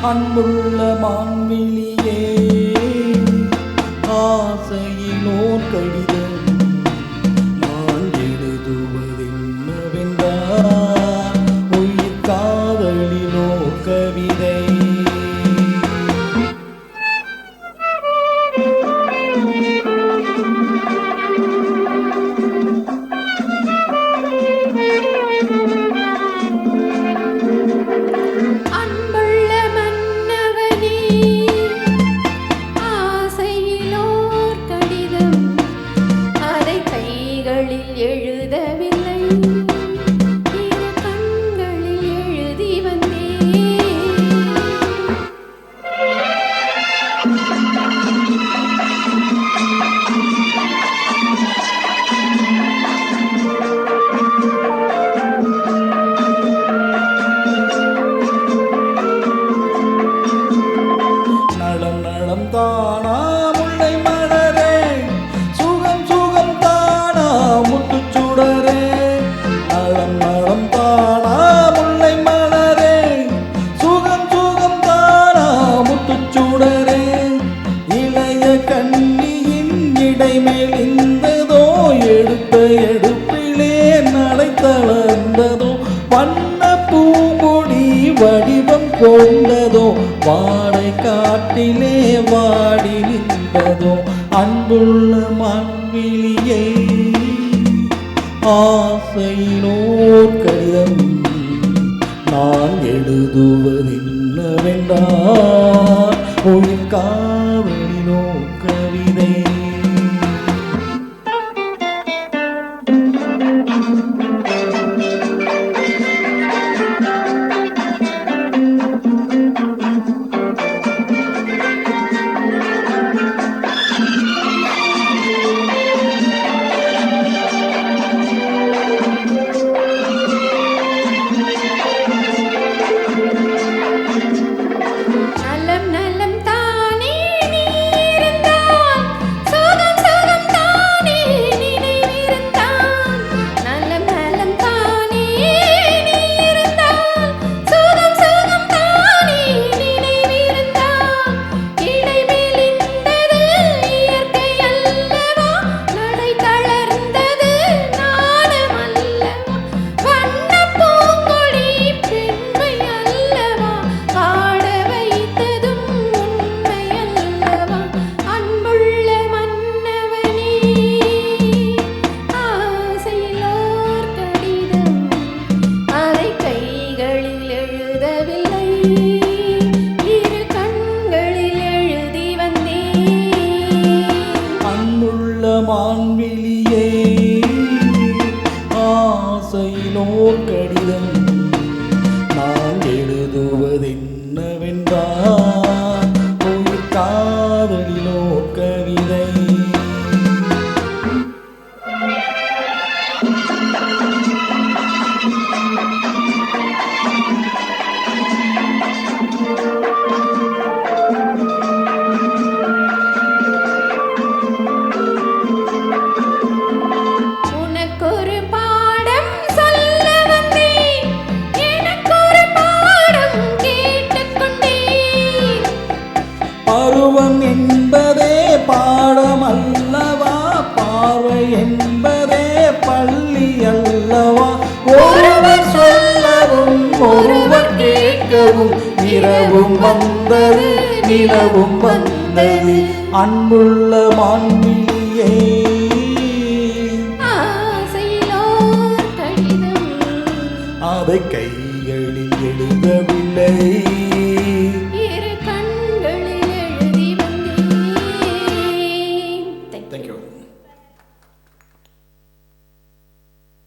அன்புள்ள மான்விழியே ஆசையிலோர் கடிதம் நான் எழுதுவதென்னவென்றால் உயிர் காதலிலோர் கவிதை. எழுதவில்லை, இரு கண்களில் எழுதி வந்தேன். நலம் நலம் தானா முல்லை மலரே, சுகம் சுகம் தானா முத்துச்சுடரே. நலம் நலம் தானா முல்லை மலரே, சுகம் சுகம் தானா முத்துச்சுடரே. இளைய கண்ணியின் இடைமெலிந்ததோ, எடுத்த எடுப்பிலே நடை தளர்ந்ததோ. வண்ண பூங்கொடி வடிவம் கொண்டதோ, வாடை காட்டிலே வாடி நின்றதோ. அன்புள்ள மான்விழியை ஆசையினோர் கடிதம் நான் எழுதுவதென்னவென்றால் உயிர் காதலினோ கவிதை. நலம் நலம் தானே நீ இருந்தால், சுகம் சுகம் தானே நினைவிருந்தால். நலம் நலம் தானே நீ இருந்தால், சுகம் சுகம் தானே நினைவிருந்தால். இடைமெலிந்தது இயற்கை அல்லவா, நடை தளர்ந்தது நாணம் அல்லவா. வண்ண பூங்கொடி பெண்மை அல்லவா, ஆட வைத்ததும் உண்மை அல்லவா. அன்புள்ள மன்னவனே ஆசையிலோர் கடிதம், அதை கைகளில் எழுதவில்லை, இரு கண்களில் எழுதி வந்தேன். அன்புள்ள மான்விழியே ஆசையிலோர் கடிதம் நான் எழுதுவதென்னவென்றால் உயிர் காதலிலோ கவிதை. உனக்கொரு பாடம் சொல்ல வந்தேன், எனக்கொரு பாடம் கேட்டுக்கொண்டேன். பருவம் என்பதே பாடம் அல்லவா, பார்வை என்பதே பள்ளி அல்லவா. ஒருவர் சொல்லவும் ஒருவர் கேட்கவும், இரவும் வந்தது நிலவும் வந்தது. அன்புள்ள மான்விழியே ஆசையிலோர் கடிதம், அதை கைகளில் எழுதவில்லை,